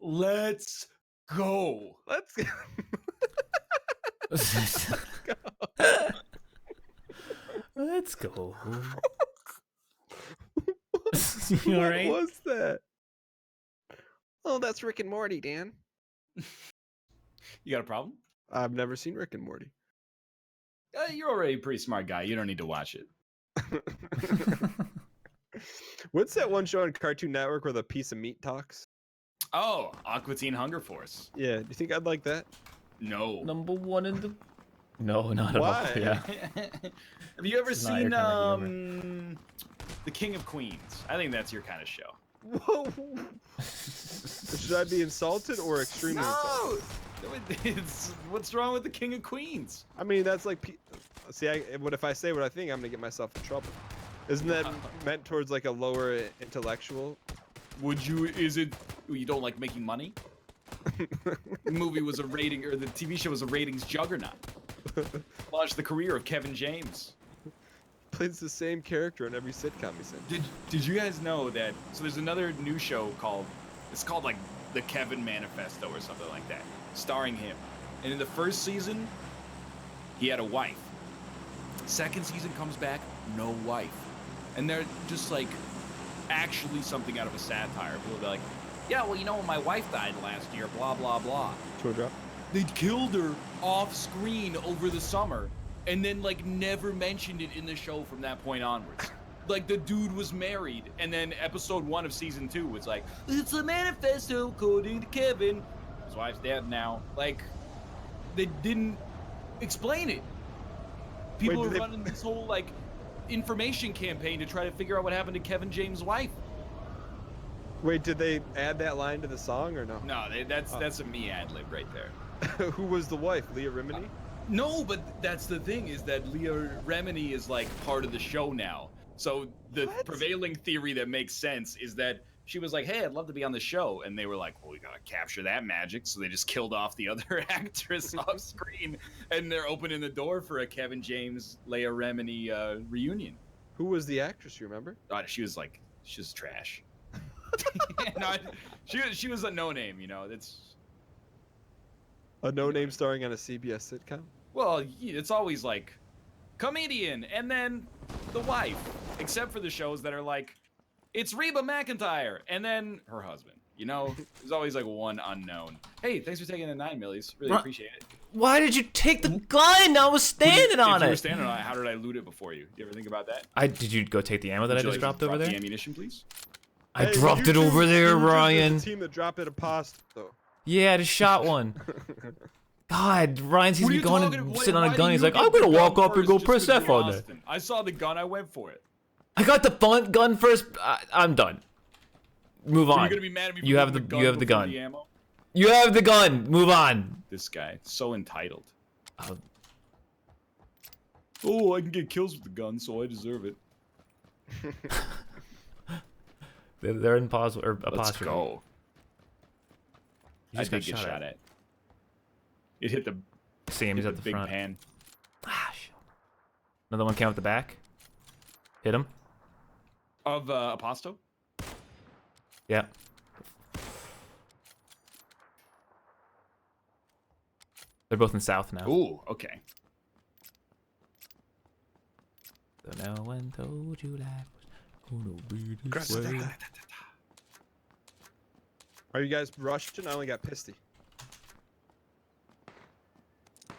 Let's go. Let's go. Let's go. What right? was that? Oh, that's Rick and Morty, Dan. You got a problem? I've never seen Rick and Morty. You're already a pretty smart guy. You don't need to watch it. What's that one show on Cartoon Network where the piece of meat talks? Oh, Aqua Teen Hunger Force. Yeah, do you think I'd like that? No. Number one in the. No, not at all. Why? Yeah. Have you ever It's not seen your kind of humor. The King of Queens? I think that's your kind of show. Whoa! Should I be insulted or extremely insulted? It's, what's wrong with the King of Queens? I mean, that's like, see, what if I say what I think? I'm gonna get myself in trouble. Isn't that meant towards like a lower intellectual? Would you? Is it? You don't like making money? The movie was a rating, or the TV show was a ratings juggernaut. Launched the career of Kevin James. Plays the same character in every sitcom he's in. Did you guys know that? So there's another new show called, it's called like the Kevin Manifesto or something like that, starring him. And in the first season, he had a wife. Second season comes back, no wife. And they're just like, actually something out of a satire. People will be like, yeah, well, you know, my wife died last year, blah, blah, blah. Toe drop. They killed her off screen over the summer and then like never mentioned it in the show from that point onwards. Like the dude was married, and then episode 1 of season 2 was like, it's a manifesto according to Kevin. His wife's dead now. Like, they didn't explain it. People are running this whole like information campaign to try to figure out what happened to Kevin James' wife. Wait, did they add that line to the song or no? No, that's a me ad lib right there. Who was the wife? Leah Remini? No, but that's the thing, is that Leah Remini is like part of the show now. So the prevailing theory that makes sense is that she was like, hey, I'd love to be on the show. And they were like, well, we gotta capture that magic. So they just killed off the other actress off screen. And they're opening the door for a Kevin James, Leah Remini reunion. Who was the actress, you remember? She was trash. No, she was a no-name, you know. That's A no-name starring on a CBS sitcom? Well, it's always like comedian and then the wife, except for the shows that are like, it's Reba McEntire and then her husband. You know, there's always like one unknown. Hey, thanks for taking the 9 millies. Really appreciate it. Why did you take the gun? I was standing on it. If you were standing on it, how did I loot it before you? You ever think about that? Did you go take the ammo that I just dropped over there? The ammunition, please. I dropped it over there, Ryan. The team that dropped it a pasta, though. Yeah, I just shot one. God, Ryan sees me going and sitting on a gun. He's like, I'm gonna walk up and go press F on it. I saw the gun. I went for it. I got the gun first. I'm done. Move on. You're gonna be mad at me. You have the gun. ammo? You have the gun. Move on. This guy, so entitled. Oh, I can get kills with the gun, so I deserve it. They're in pause or apostrophe. Let's go. You just got shot at. It hit the. Same. He's at the big front. pan. Another one came out the back. Hit him. Of Aposto? Yeah. They're both in south now. Ooh, okay. So no one told you life was gonna be this way. Are you guys rushing? I only got pisty.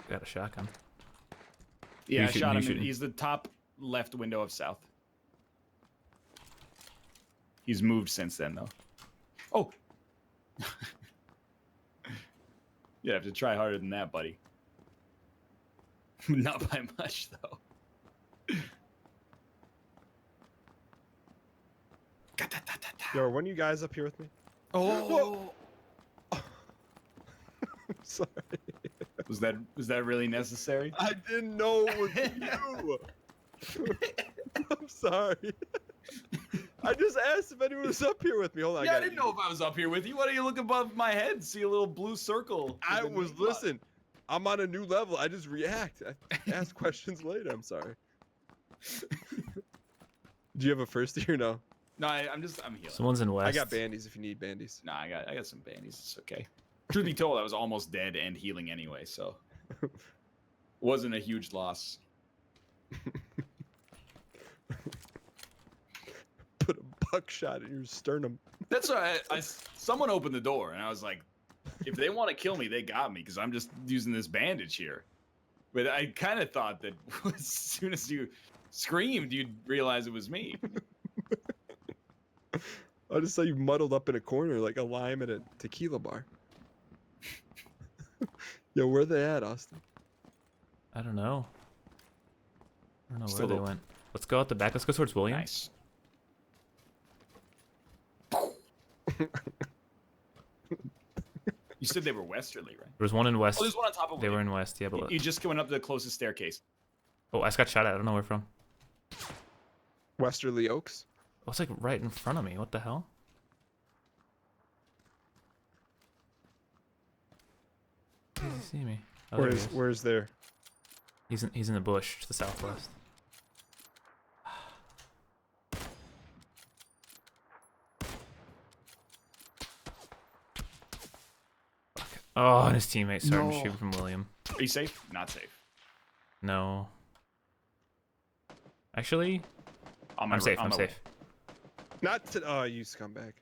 Got a shotgun. Yeah, I shot him. He's the top left window of south. He's moved since then, though. Oh! You have to try harder than that, buddy. Not by much, though. Yo, are one of you guys up here with me? Oh! I'm sorry. Was that really necessary? I didn't know it was you. I'm sorry. I just asked if anyone was up here with me. Hold on. Yeah, I didn't know if I was up here with you. Why do you look above my head? See a little blue circle? Listen, I'm on a new level. I just react. I ask questions later. I'm sorry. Do you have a first year? No. No, I'm healing. Someone's in west. I got bandies if you need bandies. Nah, I got some bandies. It's okay. Truth be told, I was almost dead and healing anyway, so wasn't a huge loss. Put a buckshot in your sternum. That's why someone opened the door, and I was like, if they want to kill me, they got me, because I'm just using this bandage here. But I kind of thought that as soon as you screamed, you'd realize it was me. I just saw you muddled up in a corner like a lime at a tequila bar. Yo, where they at, Austin? I don't know. I don't know Still where they open. went. Let's go out the back. Let's go towards William. Nice. You said they were westerly, right? There was one in west. Oh, there's one on top of They William. were in west, yeah, but You just went up the closest staircase. oh, I just got shot at. I don't know where from. Westerly Oaks? Oh, it's like right in front of me. What the hell? How does he see me? Oh, there he is. Where's there? He's in the bush to the southwest. Fuck. Oh, and his teammate started No. shooting from William. Are you safe? Not safe. No. Actually, On my I'm safe. on I'm my way. safe. Not to. Oh, you scumbag.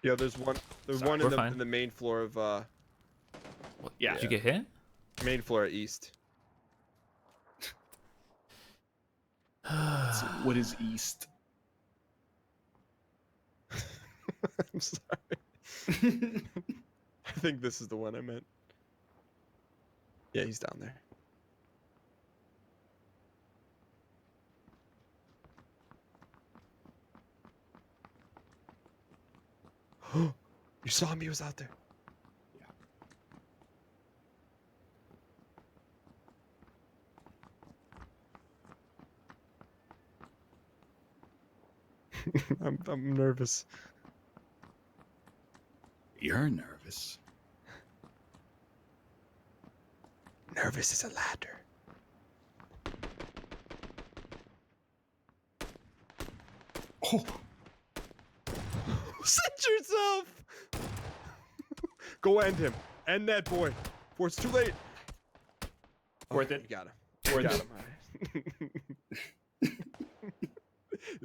Yeah, there's one. There's Sorry. one We're in fine. the main floor of What? Yeah. Did you get hit? main floor at east. What is east? I'm sorry. I think this is the one I meant. Yeah, he's down there. You saw him, he was out there. I'm nervous. You're nervous. Nervous as a ladder. Oh, Set yourself! Go end him. End that boy. Before it's too late. Worth Okay, it. You got him. You Worth got it. him.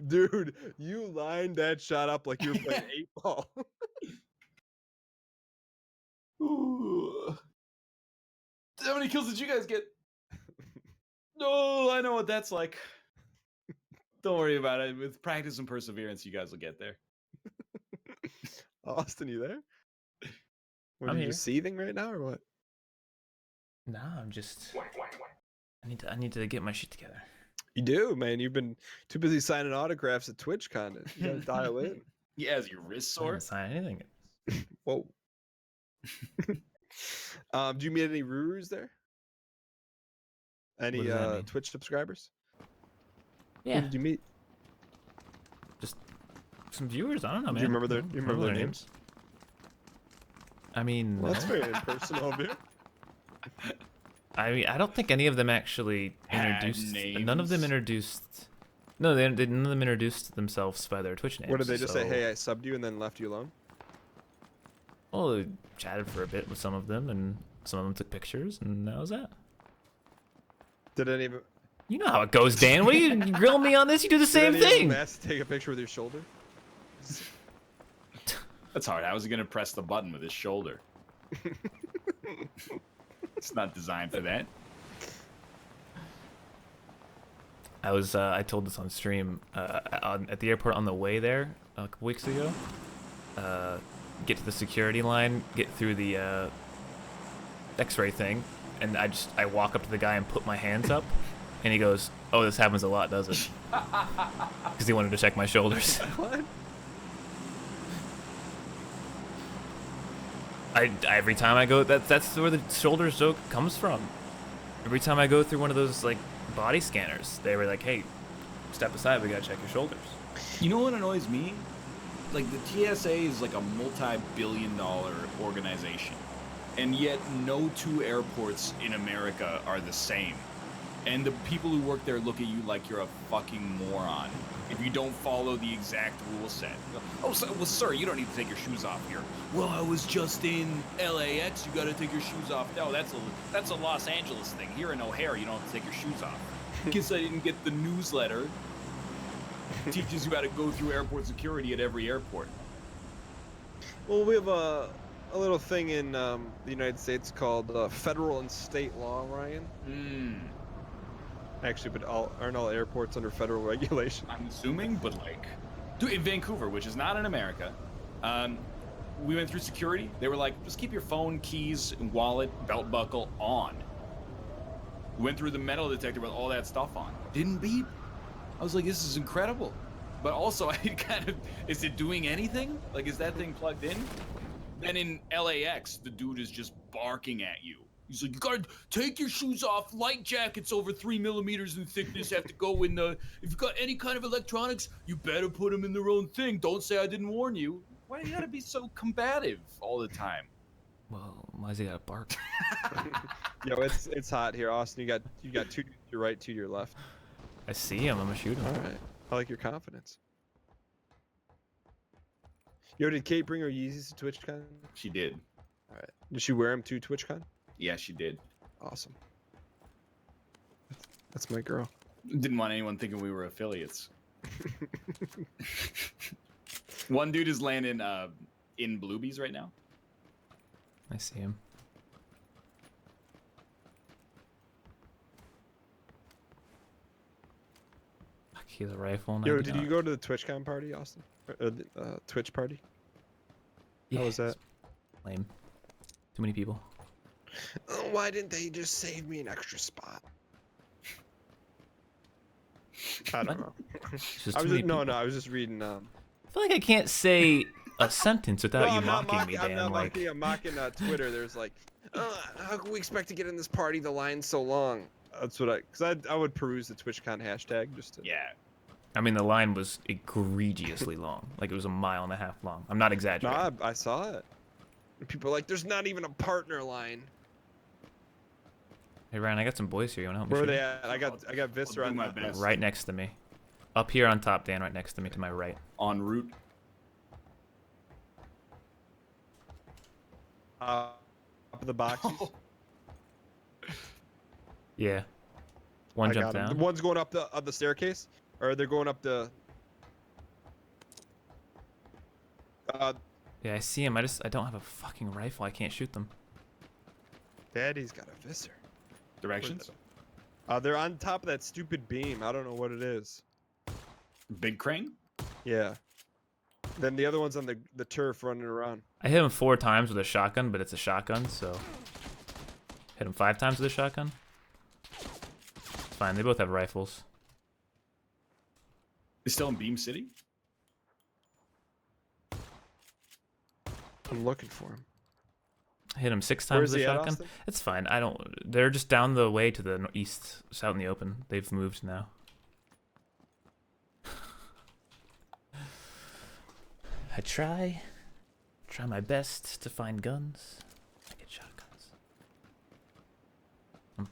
Dude, you lined that shot up like you were playing 8-ball. Ooh. How many kills did you guys get? No, I know what that's like. Don't worry about it. With practice and perseverance, you guys will get there. Austin, you there? What, I'm are you here. seething right now or what? Nah, I'm just. I need to get my shit together. You do, man. You've been too busy signing autographs at TwitchCon. You gotta dial in. Yeah, is your wrist I sore? didn't sign anything. Whoa. Do you meet any Rurus there? Any What does that mean? Twitch subscribers? Who Yeah, did you meet? some viewers. I don't know, man. Do you remember their? I don't You remember their names? names? I mean, Well, that's no. very impersonal of you. I mean, I don't think any of them actually Had introduced. None of them names? introduced. No, none of them introduced themselves by their Twitch names. What did they just say? so- Hey, I subbed you and then left you alone? Well, they chatted for a bit with some of them, and some of them took pictures, and that was that. Did any of them? You know how it goes, Dan. What are you grilling me on this? You do the same did any of thing. them ask to take a picture with your shoulder? That's hard. I was gonna press the button with his shoulder. It's not designed for that. I told this on stream at the airport on the way there a couple weeks ago. Get to the security line, get through the X-ray thing, and I walk up to the guy and put my hands up, and he goes, "Oh, this happens a lot, does it?" Because he wanted to check my shoulders. What? Every time I go, that's where the shoulder joke comes from. Every time I go through one of those like body scanners, they were like, "Hey, step aside, we gotta check your shoulders." You know what annoys me? Like the TSA is like a multi-billion-dollar organization. And yet no two airports in America are the same. And the people who work there look at you like you're a fucking moron if you don't follow the exact rule set. Oh, well, sir, you don't need to take your shoes off here. Well, I was just in LAX. You got to take your shoes off. No, that's a Los Angeles thing. Here in O'Hare, you don't have to take your shoes off. Guess I didn't get the newsletter. Teaches you how to go through airport security at every airport. Well, we have a little thing in the United States called federal and state law, Ryan. Actually, but aren't all airports under federal regulation? I'm assuming, but like, dude, in Vancouver, which is not in America, we went through security. They were like, just keep your phone, keys, and wallet, belt buckle on. We went through the metal detector with all that stuff on. Didn't beep. I was like, this is incredible. But also, I kind of, is it doing anything? Like, is that thing plugged in? Then in LAX, the dude is just barking at you. He's like, you gotta take your shoes off. Light jackets over 3 millimeters in thickness have to go in the. If you got any kind of electronics, you better put them in their own thing. Don't say I didn't warn you. Why do you gotta be so combative all the time? Well, why's he gotta bark? Yo, it's hot here, Austin. You got two to your right, two to your left. I see him. I'm gonna shoot him. All right. I like your confidence. Yo, did Kate bring her Yeezys to TwitchCon? She did. All right. Did she wear them to TwitchCon? Yeah, she did. Awesome. That's my girl. Didn't want anyone thinking we were affiliates. One dude is landing in Bluebies right now. I see him. Fuck, he has a rifle. Yo, did you go to the TwitchCon party, Austin? Or the Twitch party? Yeah, How was that? Lame. Too many people. Oh, why didn't they just save me an extra spot? I don't know. I was just reading. I feel like I can't say a sentence without you mocking me, Dan. I'm not mocking. I'm mocking Twitter. There's like, how can we expect to get in this party? The line's so long. That's what I would peruse the TwitchCon hashtag just to. Yeah. I mean, the line was egregiously long. Like, it was 1.5 miles long. I'm not exaggerating. No, I saw it. People are like, there's not even a partner line. Hey, Ryan, I got some boys here. You wanna help me? Where are shoot they them? at? I got Visser on my best. Right next to me. Up here on top, Dan. Right next to me, to my right. En route. Up the boxes. Yeah. One I jumped got 'em. down. The one's going up the staircase, or they're going up the. Yeah, I see him. I don't have a fucking rifle. I can't shoot them. Daddy's got a Visser. Directions? They're on top of that stupid beam. I don't know what it is. Big crane? Yeah. Then the other one's on the turf running around. I hit him 4 times with a shotgun, but it's a shotgun, so hit him 5 times with a shotgun. It's fine. They both have rifles. Is still in Beam City? I'm looking for him. I hit him 6 times Where's with a he at, shotgun. Austin? It's fine. I don't. They're just down the way to the east, just out in the open. They've moved now. I try my best to find guns. I get shotguns.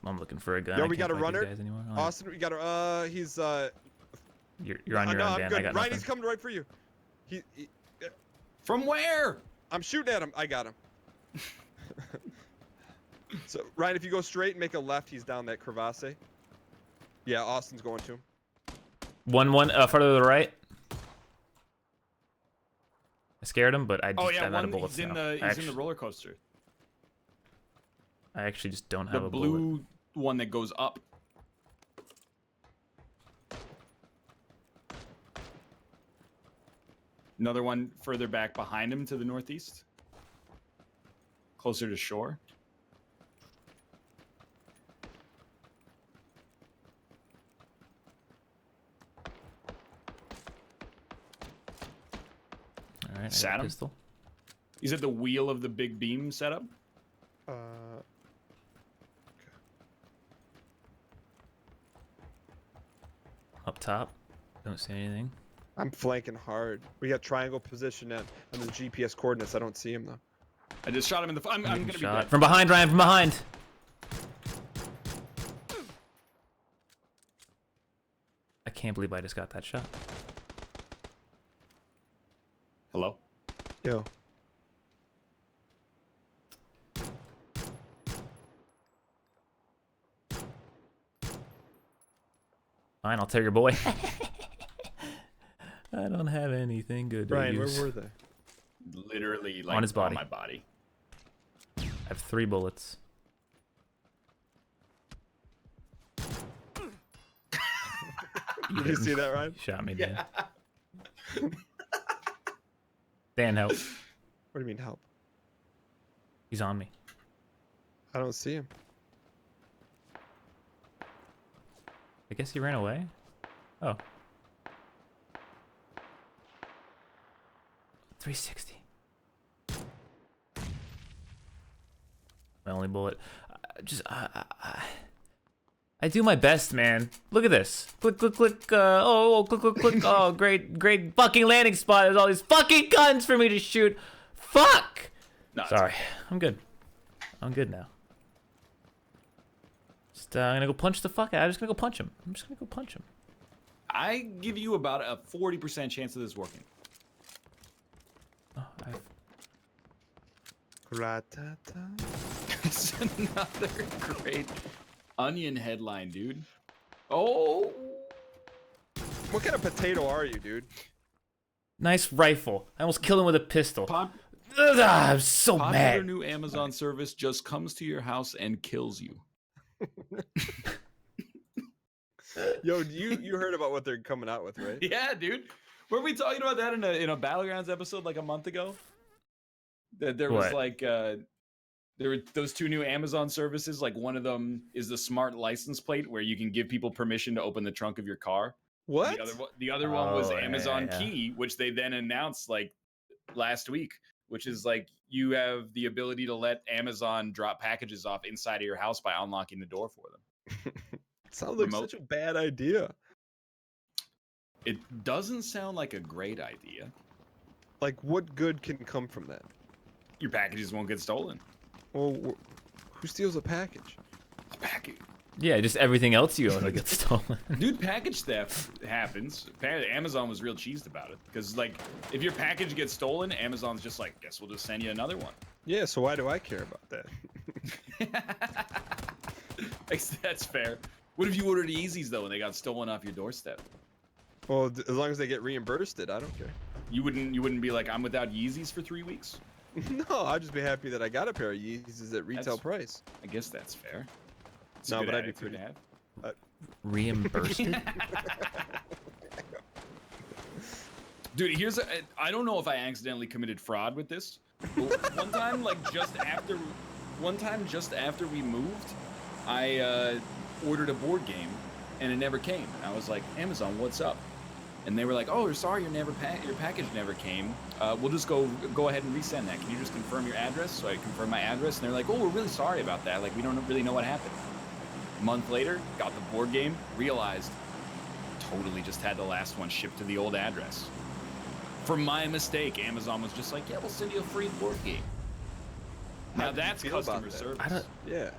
I'm looking for a gun. Yo, I we can't got a find these runner. guys anymore. Oh, Austin, we got a. He's You're on your no, own, I'm Dan. good. I got Ryan, nothing. he's coming right for you. He From where? I'm shooting at him. I got him. So Ryan, if you go straight and make a left, he's down that crevasse. Yeah, Austin's going to him. 1-1 further to the right. I scared him, but I just Yeah, I'm out of bullets he's in now. the in the roller coaster. I actually just don't The have a bullet. blue one that goes up. Another one further back behind him to the northeast. Closer to shore. All right, I Sat got a him. pistol. He's at the wheel of the big beam setup. Up top. Don't see anything. I'm flanking hard. We got triangle position on the GPS coordinates. I don't see him though. I just shot him in the. I'm gonna be dead. From behind, Ryan. From behind. I can't believe I just got that shot. Hello. Yo. Fine, I'll tell your boy. I don't have anything good to Brian, use. where were they? Literally, like On his body. my body. I have 3 bullets. Did you see that, Ryan? You shot me, Dan. Dan, help. What do you mean help? He's on me. I don't see him. I guess he ran away. Oh. 360. My only bullet. I do my best, man. Look at this. Click, click, click. Click, click, click. Oh, great, great fucking landing spot. There's all these fucking guns for me to shoot. Fuck. No, Sorry. I'm good. I'm good now. Just, I'm gonna go punch the fuck out. I'm just gonna go punch him. I'm just gonna go punch him. I give you about a 40% chance of this working. Oh, I've... Ratata. It's another great onion headline, dude. Oh. What kind of potato are you, dude? Nice rifle. I almost killed him with a pistol. Ugh, I'm so Popular mad. new Amazon service just comes to your house and kills you. Yo, you heard about what they're coming out with, right? Yeah, dude. Were we talking about that in a Battlegrounds episode like a month ago? That there was What? like there were those 2 new Amazon services. Like one of them is the smart license plate where you can give people permission to open the trunk of your car. What? The other one was Oh, yeah, Amazon yeah. Key, which they then announced like last week, which is like you have the ability to let Amazon drop packages off inside of your house by unlocking the door for them. Sounds like Remote. such a bad idea. It doesn't sound like a great idea. Like, what good can come from that? Your packages won't get stolen. Well, who steals a package? Package. Yeah, just everything else you own will get stolen. Dude, package theft happens. Amazon was real cheesed about it. Because, like, if your package gets stolen, Amazon's just like, guess we'll just send you another one. Yeah, so why do I care about that? That's fair. What if you ordered Yeezys, though, and they got stolen off your doorstep? Well, as long as they get reimbursed, I don't care. You wouldn't be like, I'm without Yeezys for 3 weeks? No, I'd just be happy that I got a pair of Yeezys at retail price. I guess that's fair. It's No, a good but I'd be attitude pretty- to have. Reimbursed? Dude, I don't know if I accidentally committed fraud with this. But one time just after we moved, I ordered a board game and it never came. And I was like, Amazon, what's up? And they were like, oh, we're sorry, your package never came. We'll just go ahead and resend that. Can you just confirm your address? So I confirmed my address, and they're like, oh, we're really sorry about that. Like, we don't really know what happened. A month later, got the board game, realized totally just had the last one shipped to the old address. For my mistake, Amazon was just like, yeah, we'll send you a free board game. Now How did you that's feel about customer that? service. Yeah.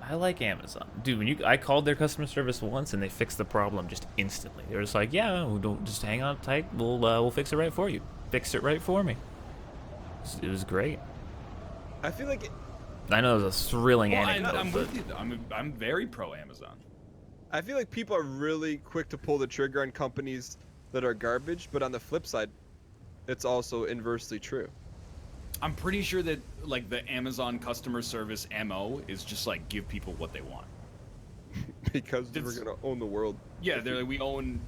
I like Amazon. Dude, I called their customer service once and they fixed the problem just instantly. They were just like, yeah, don't just hang on tight. We'll fix it right for you. Fix it right for me. It was great. I feel like I know it was a thrilling Well, anecdote, I'm but with you. I'm very pro Amazon. I feel like people are really quick to pull the trigger on companies that are garbage, but on the flip side, it's also inversely true. I'm pretty sure that like the Amazon customer service MO is just like give people what they want. Because we're gonna own the world. Yeah, they're like, we own.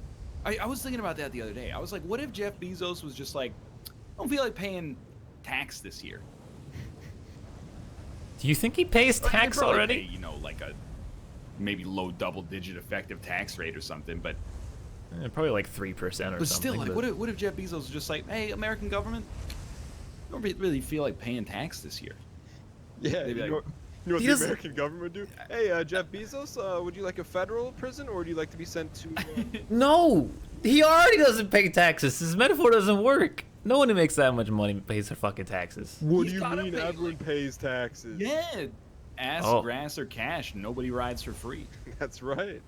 I was thinking about that the other day. I was like, what if Jeff Bezos was just like, I don't feel like paying tax this year. do you think he pays Like, he'd tax probably already? pay, you know, like a maybe low double-digit effective tax rate or something, but Probably like 3% or but something. still, like, what if Jeff Bezos was just like, hey, American government, I don't really feel like paying tax this year. Yeah, They'd be you like, know what He the doesn't- American government do? Hey, Jeff Bezos, would you like a federal prison, or would you like to be sent to? No! He already doesn't pay taxes. His metaphor doesn't work. No one who makes that much money pays their fucking taxes. What He's do you gotta mean pay, everyone like- pays taxes? Yeah. Ass, Oh. grass, or cash. Nobody rides for free. That's right.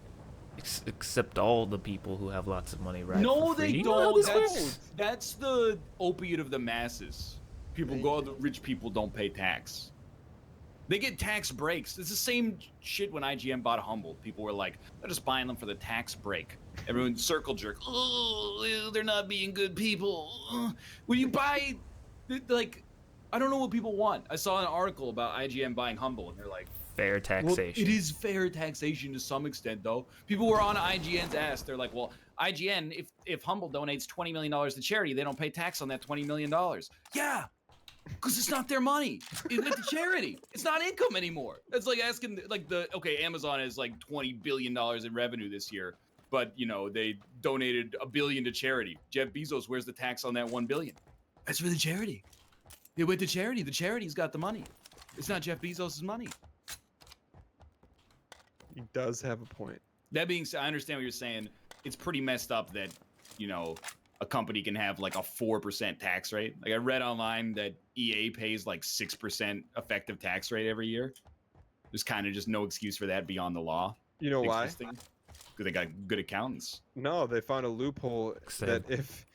Except all the people who have lots of money, right? No, for free. they You know how don't. this That's, works? that's the opiate of the masses. People go, the rich people don't pay tax. They get tax breaks. It's the same shit when IGN bought Humble. People were like, they're just buying them for the tax break. Everyone circle jerk. Oh, they're not being good people. When you buy, like, I don't know what people want. I saw an article about IGN buying Humble, and they're like, Fair well, taxation. it is fair taxation to some extent, though. People were on IGN's ass. They're like, well, IGN, if Humble donates $20 million to charity, they don't pay tax on that $20 million. Yeah, because it's not their money. It's the charity. It's not income anymore. It's like asking, like, okay, Amazon has like $20 billion in revenue this year, but, you know, they donated $1 billion to charity. Jeff Bezos, where's the tax on that $1 billion? That's for the charity. It went to charity. The charity's got the money. It's not Jeff Bezos' money. He does have a point. That being said, I understand what you're saying. It's pretty messed up that, you know, a company can have like a 4% tax rate. Like I read online that EA pays like 6% effective tax rate every year. There's kind of just no excuse for that beyond the law. You know why? Because they got good accountants. No, they found a loophole that if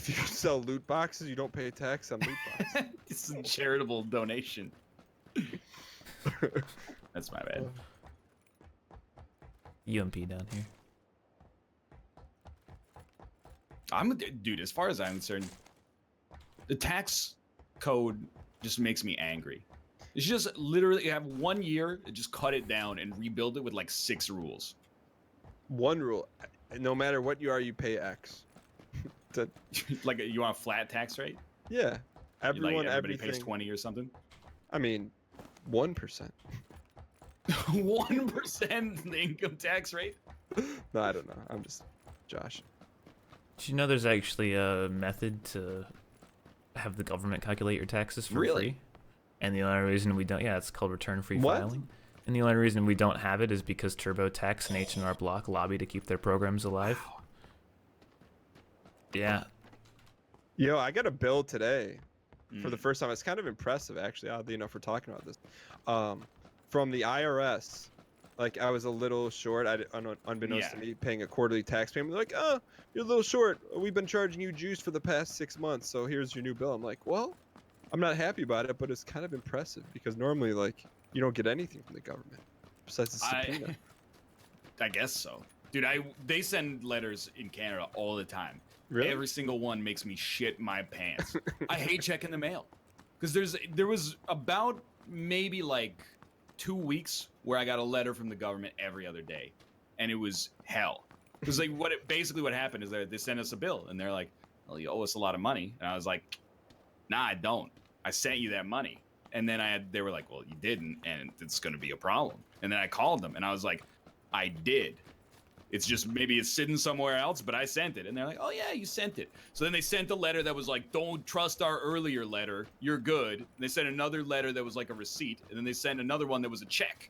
you sell loot boxes, you don't pay tax on loot boxes. It's a charitable donation. That's my bad. UMP down here. Dude, as far as I'm concerned, the tax code just makes me angry. It's just literally have 1 year, just cut it down and rebuild it with like 6 rules. One rule: no matter what you are, you pay X. Like you want a flat tax rate? Yeah, everyone, Like everybody everything. pays 20 or something. I mean, 1%. 1% the income tax rate? No, I don't know. I'm just Josh. Did you know there's actually a method to have the government calculate your taxes for Really? free? And the only reason we don't, yeah, it's called return-free What? filing. And the only reason we don't have it is because TurboTax and H&R Block lobby to keep their programs alive. Yeah. Yo, I got a bill today for the first time. It's kind of impressive, actually, oddly enough, we're talking about this. From the IRS. Like, I was a little short, unbeknownst to me, paying a quarterly tax payment. They're like, oh, you're a little short. We've been charging you juice for the past 6 months, so here's your new bill. I'm like, well, I'm not happy about it, but it's kind of impressive because normally, like, you don't get anything from the government besides the subpoena. I guess so. Dude, they send letters in Canada all the time. Really? Every single one makes me shit my pants. I hate checking the mail. Because there was about maybe like 2 weeks where I got a letter from the government every other day. And it was hell. Because like basically what happened is they sent us a bill and they're like, well, you owe us a lot of money. And I was like, nah, I don't. I sent you that money. And then they were like, well, you didn't, and it's going to be a problem. And then I called them and I was like, I did. It's just maybe it's sitting somewhere else, but I sent it. And they're like, oh, yeah, you sent it. So then they sent a letter that was like, don't trust our earlier letter. You're good. And they sent another letter that was like a receipt. And then they sent another one that was a check.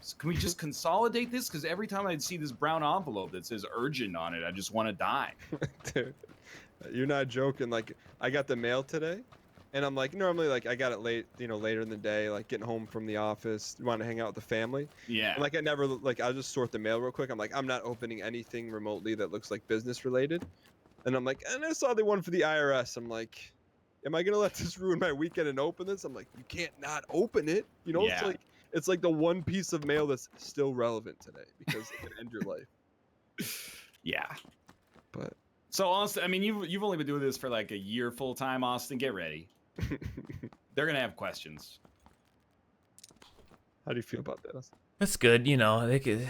So can we just consolidate this? Because every time I see this brown envelope that says urgent on it, I just want to die. Dude, you're not joking. Like, I got the mail today. And I'm like, normally, like, I got it late, later in the day, like getting home from the office, want to hang out with the family. Yeah. And, like, I never, like, I'll just sort the mail real quick. I'm like, I'm not opening anything remotely that looks like business related. And I'm like, and I saw the one for the IRS. I'm like, am I going to let this ruin my weekend and open this? I'm like, you can't not open it. Yeah. It's like the one piece of mail that's still relevant today because it can end your life. Yeah. But So, Austin, I mean, you've only been doing this for like a year full time, Austin. Get ready. They're gonna have questions. how do you feel about that? That's good, they could.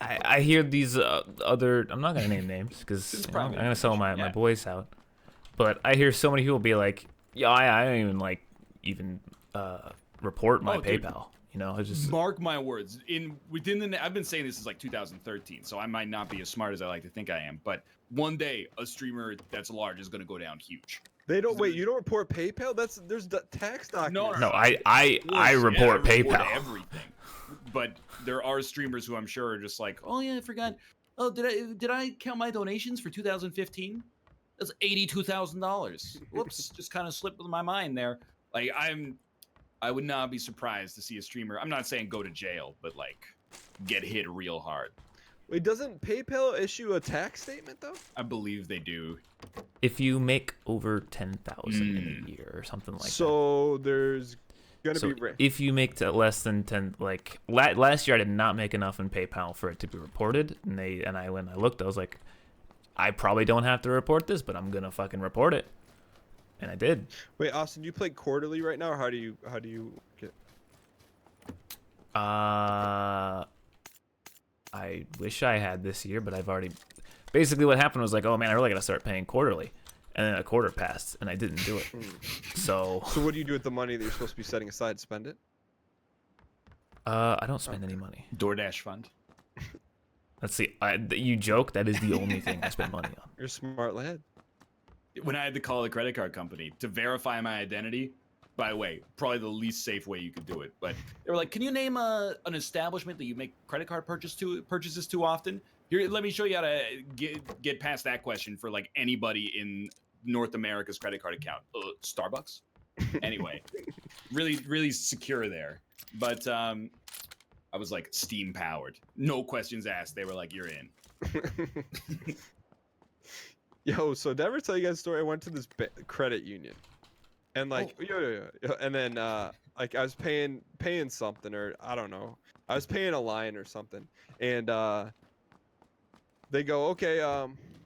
I hear these other. I'm not gonna name names because I'm gonna sell my boys out. But I hear so many people be like, "Yeah, I don't even report my PayPal." It's just Mark my words. I've been saying this since like 2013, so I might not be as smart as I like to think I am. But one day, a streamer that's large is gonna go down huge. They don't wait. You don't report PayPal? There's tax documents. no. I report PayPal. Everything. But there are streamers who I'm sure are just like, oh yeah, I forgot. Oh, did I count my donations for 2015? That's $82,000. Whoops, just kind of slipped with my mind there. Like I would not be surprised to see a streamer. I'm not saying go to jail, but like get hit real hard. Wait, doesn't PayPal issue a tax statement though? I believe they do. If you make over 10,000 in a year or something like that. So there's gonna be if you make less than 10, like last year I did not make enough in PayPal for it to be reported, and when I looked, I was like, I probably don't have to report this, but I'm gonna fucking report it, and I did. Wait, Austin, do you play quarterly right now, or how do you get? I wish I had this year, but I've already. Basically, what happened was like, oh man, I really gotta start paying quarterly, and then a quarter passed, and I didn't do it. So what do you do with the money that you're supposed to be setting aside? Spend it? I don't spend any money. DoorDash fund. Let's see. You joke. That is the only thing I spend money on. You're a smart lad. When I had to call a credit card company to verify my identity, by the way, probably the least safe way you could do it, but they were like, can you name an establishment that you make credit card purchases too often? Here, let me show you how to get past that question for like anybody in North America's credit card account. Starbucks? Anyway, really secure there. But I was like Steam powered. No questions asked. They were like, you're in. Yo, so did I ever tell you guys a story? I went to this credit union. And like, and then like I was paying something, or I don't know, I was paying a line or something, and they go, okay,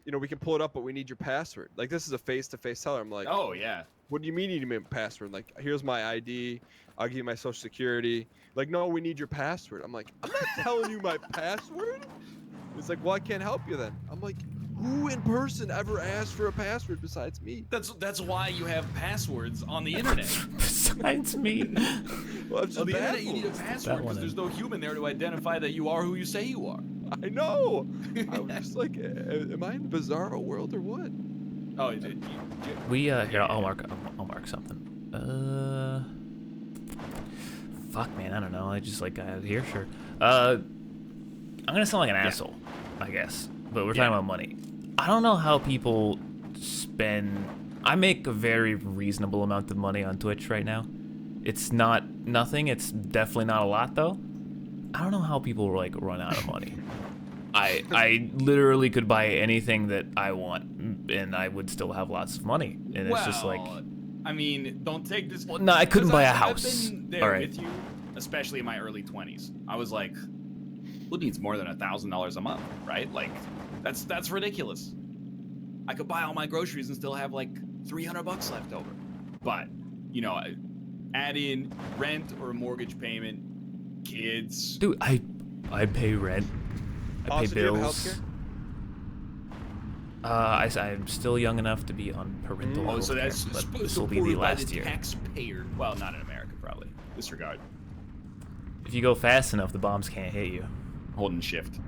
you know, we can pull it up, but we need your password. Like, this is a face-to-face teller. I'm like, oh yeah, what do you mean you need my password? Like, here's my ID, I'll give you my social security. Like, no, we need your password. I'm like, I'm not telling you my password. It's like, well, I can't help you then. I'm like, who in person ever asked for a password besides me? That's why you have passwords on the internet. Besides me. Well, On the internet, you need a password because there's no human there to identify that you are who you say you are. I know. I was just like, am I in the bizarro world or what? Oh, we here. I'll mark something. Fuck, man. I don't know. I just like got out here. Sure. I'm gonna sound like an asshole, I guess. But we're talking about money. I don't know how people spend. I make a very reasonable amount of money on Twitch right now. It's not nothing. It's definitely not a lot though. I don't know how people like run out of money. I literally could buy anything that I want, and I would still have lots of money. And it's just like, I mean, don't take this. Well, no, I couldn't buy a house. I've been there with you, especially in my early 20s. I was like, who needs more than $1,000 a month, right? Like, that's ridiculous. I could buy all my groceries and still have like $300 left over. But, you know, add in rent or a mortgage payment, kids. Dude, I pay rent. I pay bills. I'm still young enough to be on parental health so that's care, but this will be the last year. Taxpayer. Well, not in America, probably. Disregard. If you go fast enough, the bombs can't hit you. Holding shift.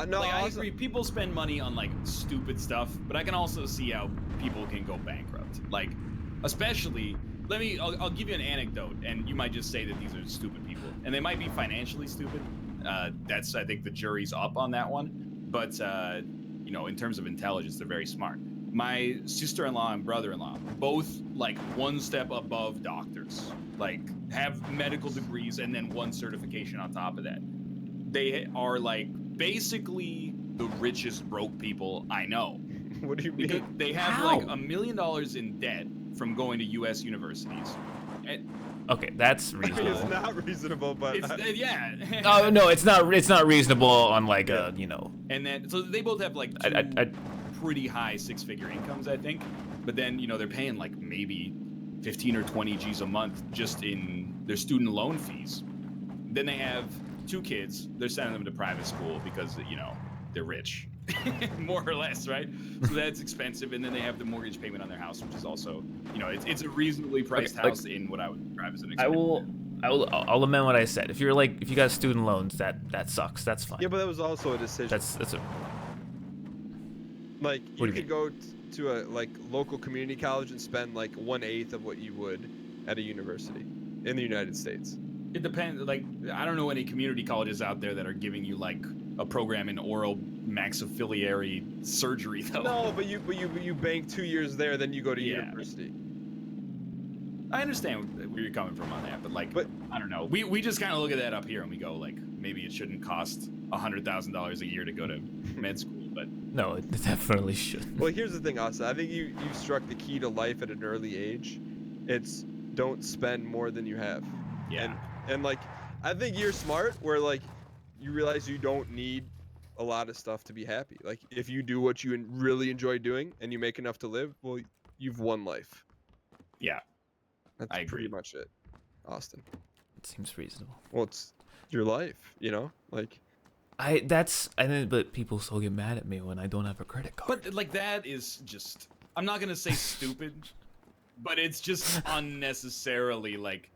No, like, I agree. People spend money on like stupid stuff, but I can also see how people can go bankrupt. Like, especially, I'll give you an anecdote, and you might just say that these are stupid people, and they might be financially stupid. That's, I think, the jury's up on that one. But you know, in terms of intelligence, they're very smart. My sister-in-law and brother-in-law, both like one step above doctors, like have medical degrees and then one certification on top of that. They are like basically the richest broke people I know. What do you because mean? they have like $1 million in debt from going to U.S. universities. Okay, that's reasonable. It's not reasonable, but yeah. Oh no, it's not. It's not reasonable on like you know. And then so they both have like pretty high six-figure incomes, I think. But then you know they're paying like maybe 15 or 20 G's a month just in their student loan fees. Then they have 2 kids. They're sending them to private school because you know they're rich, more or less, right? So that's expensive. And then they have the mortgage payment on their house, which is also, you know, it's a reasonably priced house in what I would describe as an expensive. I'll amend what I said. If you got student loans, that sucks. That's fine. yeah, but that was also a decision. That's a. Like you could go to a like local community college and spend like 1/8 of what you would at a university in the United States. It depends. Like, I don't know any community colleges out there that are giving you like a program in oral maxillary surgery though. No, but you bank 2 years there, then you go to Yeah. university. I understand where you're coming from on that, but like, I don't know. We just kind of look at that up here and we go like, maybe it shouldn't cost $100,000 a year to go to med school, but No, it definitely should. Well, here's the thing, Asa. I think you struck the key to life at an early age. It's don't spend more than you have. yeah. And like, I think you're smart where like you realize you don't need a lot of stuff to be happy. Like if you do what you really enjoy doing and you make enough to live, well, you've won life. Yeah. That's I agree. pretty much it, Austin. It seems reasonable. Well, it's your life, you know? Like But people still get mad at me when I don't have a credit card. But like that is just, I'm not gonna say stupid, but it's just unnecessarily like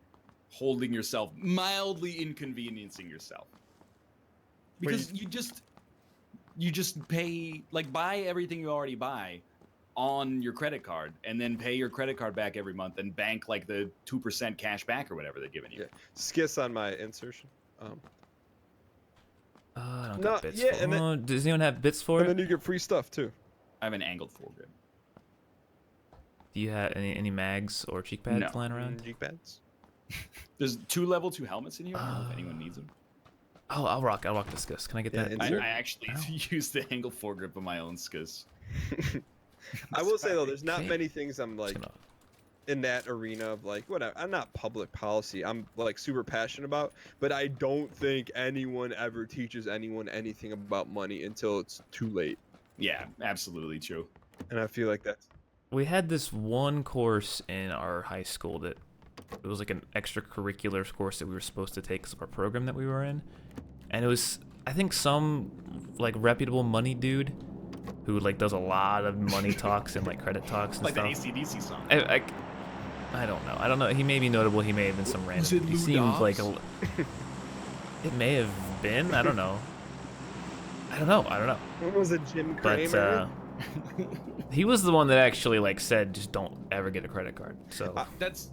holding yourself, mildly inconveniencing yourself. Because you just pay, like buy everything you already buy on your credit card and then pay your credit card back every month and bank like the 2% cash back or whatever they're giving you. Yeah. Skiss on my insertion. I don't No, got bits yeah, for and then- it. Does anyone have bits for And it? then you get free stuff too. I have an angled foregrip. Do you have any mags or cheek pads No. lying around? Cheek pads. There's 2 level 2 helmets in here. I don't know if anyone needs them. Oh, I'll rock the Scus. Can I get Yeah, that? insert. I actually use the angled foregrip of my own skis. I will say though, there's not Okay. many things I'm like Just gonna- in that arena of like whatever. I'm not public policy. I'm like super passionate about, but I don't think anyone ever teaches anyone anything about money until it's too late. Yeah, absolutely true. And I feel like that's We had this one course in our high school that it was like an extracurricular course that we were supposed to take because of our program that we were in, and it was I think some like reputable money dude who like does a lot of money talks and like credit talks and Like the stuff. AC/DC song. I don't know. He may be notable. He may have been some random. Was it He Lou seemed like Dobbs? It may have been. I don't know. I don't know. what was it, Jim Cramer? But he was the one that actually like said just don't ever get a credit card. So That's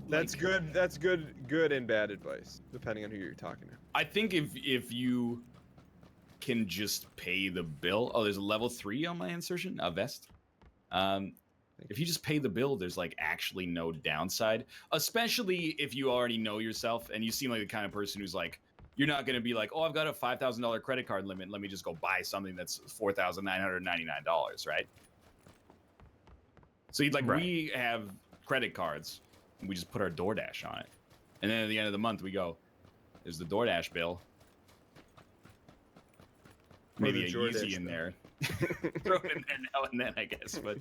That's like, good. That's good and bad advice, depending on who you're talking to. I think if you can just pay the bill. Oh, there's a level 3 on my insertion, a vest. If you just pay the bill, there's like actually no downside, especially if you already know yourself and you seem like the kind of person who's like, you're not going to be like, oh, I've got a $5,000 credit card limit. Let me just go buy something that's $4,999, right? So you'd like, Right. we have credit cards and we just put our DoorDash on it. And then at the end of the month, we go, there's the DoorDash bill. Maybe a the DoorDash Yeezy in bill. there. Throw it in there now and then, I guess. But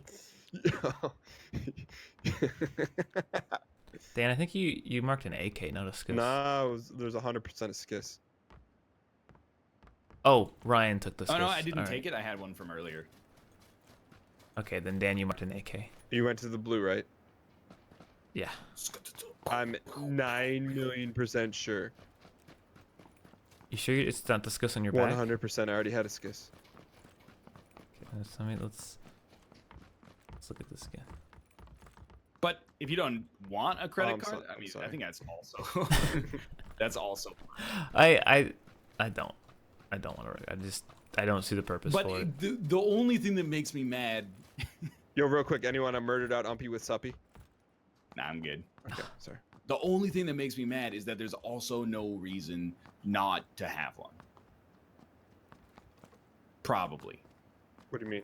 Dan, I think you marked an AK, not a Scus. Nah, there's 100% of Skiss. Oh, Ryan took the Scus. oh no, I didn't take it. I had one from earlier. Okay, then Dan, you marked an AK. You went to the blue, right? Yeah. I'm 9,000,000% sure. You sure it's not the Scus on your back? 100%. I already had a Skiss. Okay, let's look at this again. But if you don't want a credit I'm card, so- I I'm mean, sorry. I think that's also that's also. I don't want to. I don't see the purpose But for it. the only thing that makes me mad. Yo, real quick, anyone I murdered out Umpy with Suppy? Nah, I'm good. Okay, sorry. The only thing that makes me mad is that there's also no reason not to have one. Probably. What do you mean?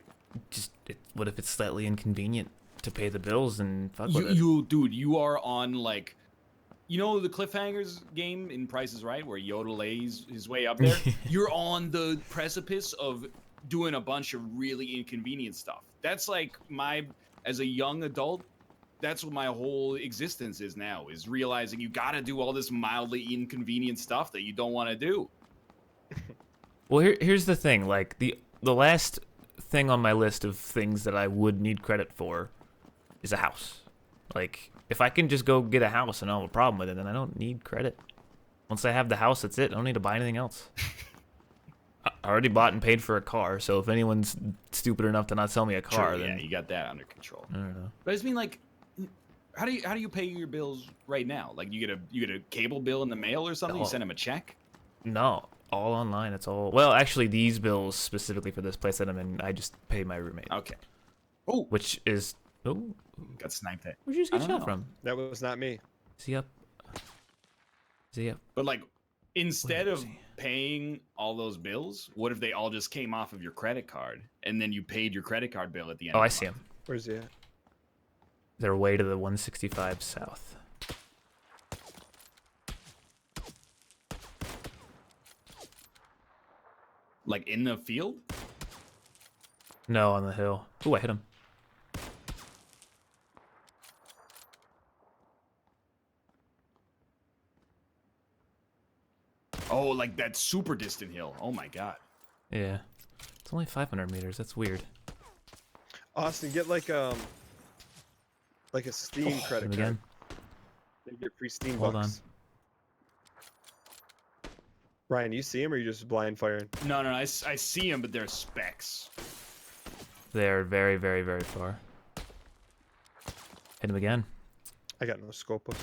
What if it's slightly inconvenient to pay the bills and fuck with it? Dude, you are on like, you know the cliffhangers game in Price is Right where Yoda lays his way up there? You're on the precipice of doing a bunch of really inconvenient stuff. That's like as a young adult, that's what my whole existence is now, is realizing you gotta do all this mildly inconvenient stuff that you don't want to do. Well, here's the thing. Like the last thing on my list of things that I would need credit for is a house. Like if I can just go get a house and I don't have a problem with it, then I don't need credit. Once I have the house, that's it. I don't need to buy anything else. I already bought and paid for a car, so if anyone's stupid enough to not sell me a car, True, then yeah, you got that under control. I don't know. But I just mean like, how do you pay your bills right now? Like you get a cable bill in the mail or something? You Oh. send them a check? No, all online. It's all well, actually, these bills specifically for this place that I'm in, I just pay my roommate. Okay. Oh, Which is got sniped at. where'd you just I get don't shot know. from? That was not me. Is he up? Is he up? But like, instead Where of is he? paying all those bills, what if they all just came off of your credit card and then you paid your credit card bill at the end? Oh, of I the see month? him. Where's he at? They're way to the 165 south. Like in the field? No, on the hill. Ooh, I hit him. Oh, like that super distant hill. Oh my god. Yeah. It's only 500 meters. That's weird. Austin, get like a Steam Hit credit him card. again. You get free Steam Hold bucks. Ryan, you see him or you just blind firing? No, I see them, but they're specks. They're very, very, very far. Hit him again. I got no scopus.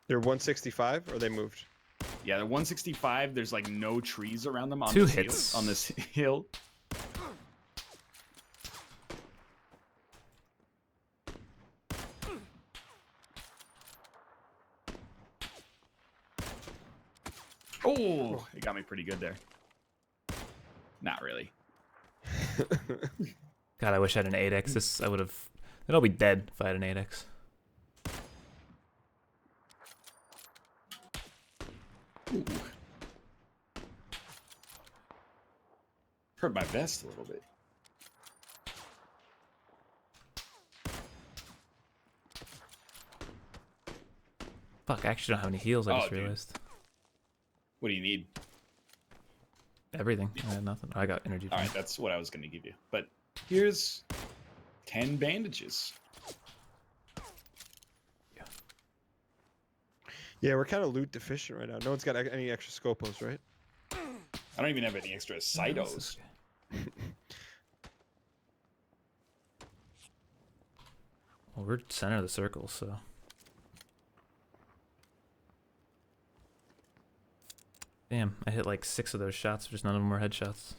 They're 165 or they moved? Yeah, they're 165. There's like no trees around them on Two this hits. Hill, on this hill. Oh, it got me pretty good there. Not really. God, I wish I had an 8x. This I would have. They'd all be dead if I had an 8x. Ooh. Hurt my vest a little bit. Fuck, I actually don't have any heals. I just dude. realized. What do you need? Everything. I had nothing. I got energy. All right, that's what I was going to give you. But here's 10 bandages. Yeah, we're kind of loot deficient right now. No one's got any extra scopos, right? I don't even have any extra cytos. Well, we're center of the circle, so. Damn, I hit like 6 of those shots, just none of them were headshots.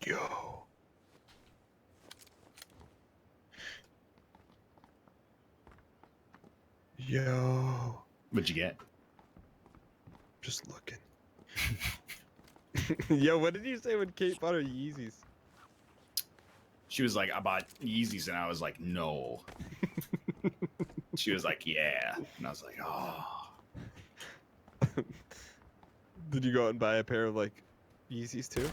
Yo. Yo. What'd you get? Just looking. Yo, what did you say when Kate bought her Yeezys? She was like, I bought Yeezys, and I was like, no. She was like, yeah. And I was like, oh. Did you go out and buy a pair of like Yeezys too?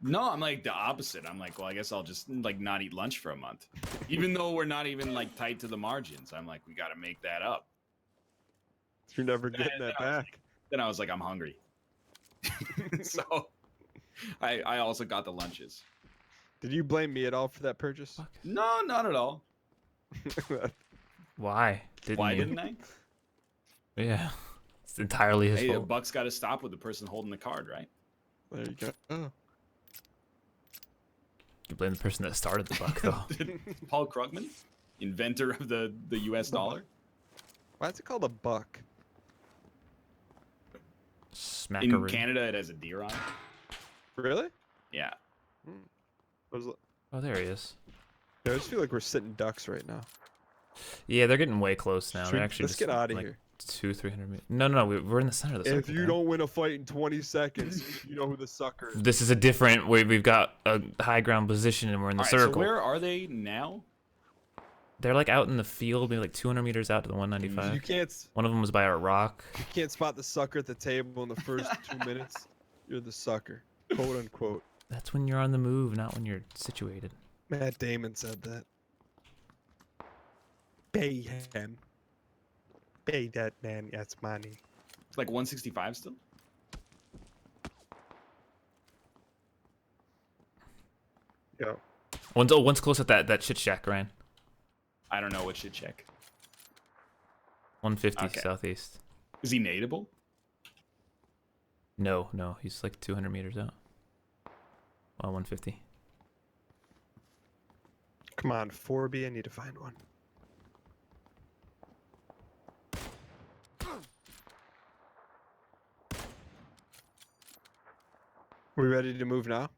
No, I'm like the opposite. I'm like, well, I guess I'll just like not eat lunch for a month. Even though we're not even like tight to the margins. I'm like, we got to make that up. You're never getting that back. Then I was like, I'm hungry. So I also got the lunches. Did you blame me at all for that purchase? No, not at all. Why? Why didn't I? Yeah. It's entirely his Hey, the fault. buck's got to stop with the person holding the card, right? There you go. Oh. You blame the person that started the buck, though. Paul Krugman, inventor of the U.S. dollar. Why is it called a buck? In Smackaroo. Canada, it has a deer on it. Really? Yeah. Oh, there he is. Yeah, I just feel like we're sitting ducks right now. Yeah, they're getting way close now. Should They're we- actually let's just get out of like here. 200-300 meters. No, we're in the center of the circle. If you man. don't win a fight in 20 seconds, you know who the sucker is. This is a different. We've got a high ground position and we're in the All right, circle. so where are they now? They're like out in the field, maybe like 200 meters out to the 195. You can't One of them was by our rock. spot the sucker at the table in the first 2 minutes. You're the sucker, quote unquote. That's when you're on the move, not when you're situated. Matt Damon said that. Pay him. Pay that man. That's money. It's like 165 still. Yeah. One's close at that shit shack, Ryan. I don't know what should check. 150 Okay. southeast. Is he nadeable? No, he's like 200 meters out. Well, 150. Come on, 4B. I need to find one. We ready to move now?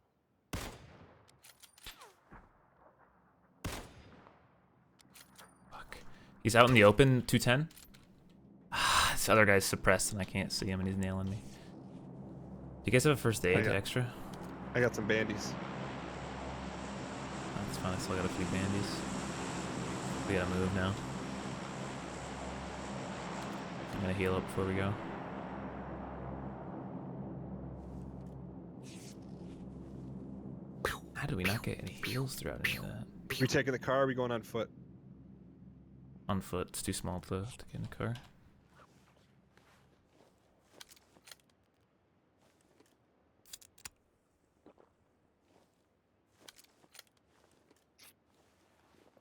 Fuck. He's out in the open, 210. Ah, this other guy's suppressed and I can't see him and he's nailing me. Do you guys have a first aid extra? I got some bandies. Oh, that's fine. I still got a few bandies. We gotta move now. I'm gonna heal up before we go. How did we not get any heals throughout any of that? We taking the car? Or are we going on foot? On foot. It's too small to get in the car.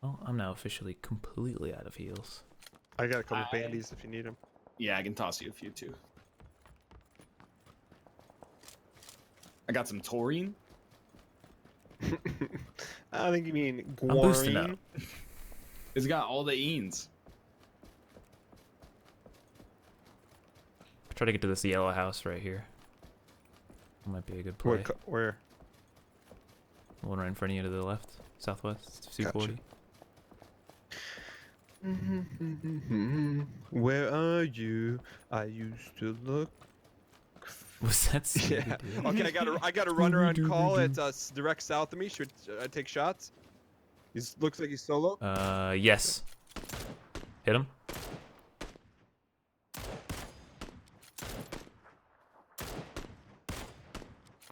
Oh, I'm now officially completely out of heals. I got a couple bandies if you need them. Yeah, I can toss you a few too. I got some taurine. I think you mean I'm boosting guarine. up. It's got all the eans. Try to get to this yellow house right here. That might be a good play. Where? The one right in front of you to the left, southwest, 240. Where are you? I used to look. Was that Scooby-Doo? Yeah. Okay, I got a runner on call at direct south of me. Should I take shots? He looks like he's solo. Yes. Hit him.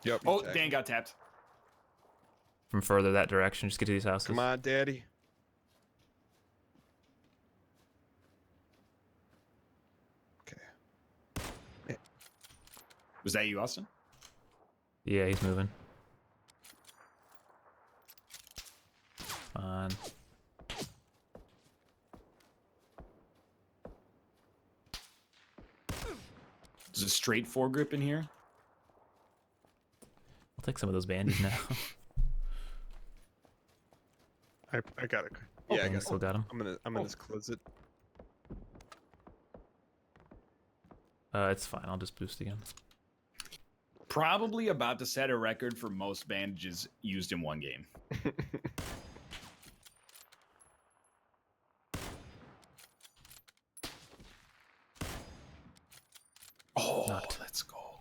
Yep. Oh, Dan got tapped. From further that direction. Just get to these houses. Come on, daddy. Okay. Was that you, Austin? Yeah, he's moving. On. There's a straight foregrip in here. I'll take some of those bandies now. I got it. Oh, Yeah, I got still it. got him. I'm gonna close it. It's fine. I'll just boost again. Probably about to set a record for most bandages used in one game. Oh, Knocked. let's go.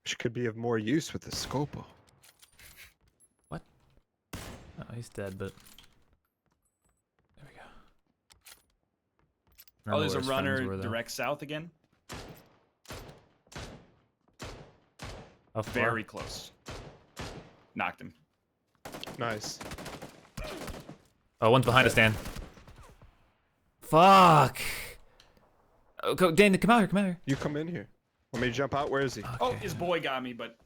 Which could be of more use with the scopo. What? Oh, he's dead, but... There we go. I don't Oh, know there's a where his friends runner were, though. direct south again. How far? Very close. Knocked him. Nice. Oh, one's behind us, Dan. Fuck! Oh, go, Dan, come out here, come out here. You come in here. Want me to jump out? Where is he? Okay. Oh, his boy got me, but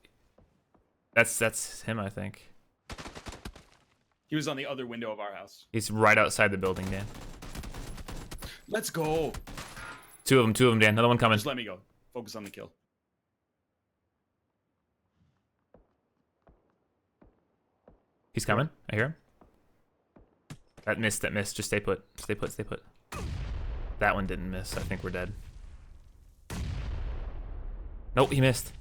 That's him, I think. he was on the other window of our house. He's right outside the building, Dan. Let's go. Two of them, Dan. Another one coming. Just let me go. Focus on the kill. He's coming. I hear him. That missed. Just stay put. Stay put. That one didn't miss. I think we're dead. Nope, he missed.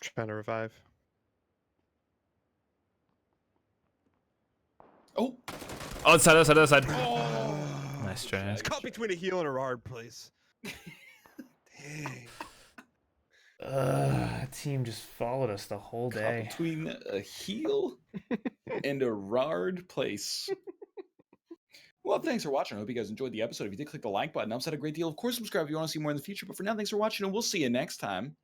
Trying to revive. Oh, other side. Oh. Nice try. It's caught between a heel and a hard place. Dang. Team just followed us the whole Caught day. between a heel and a rard place. Well, thanks for watching. I hope you guys enjoyed the episode. If you did, click the like button. Helps out a great deal. Of course, subscribe if you want to see more in the future. But for now, thanks for watching, and we'll see you next time.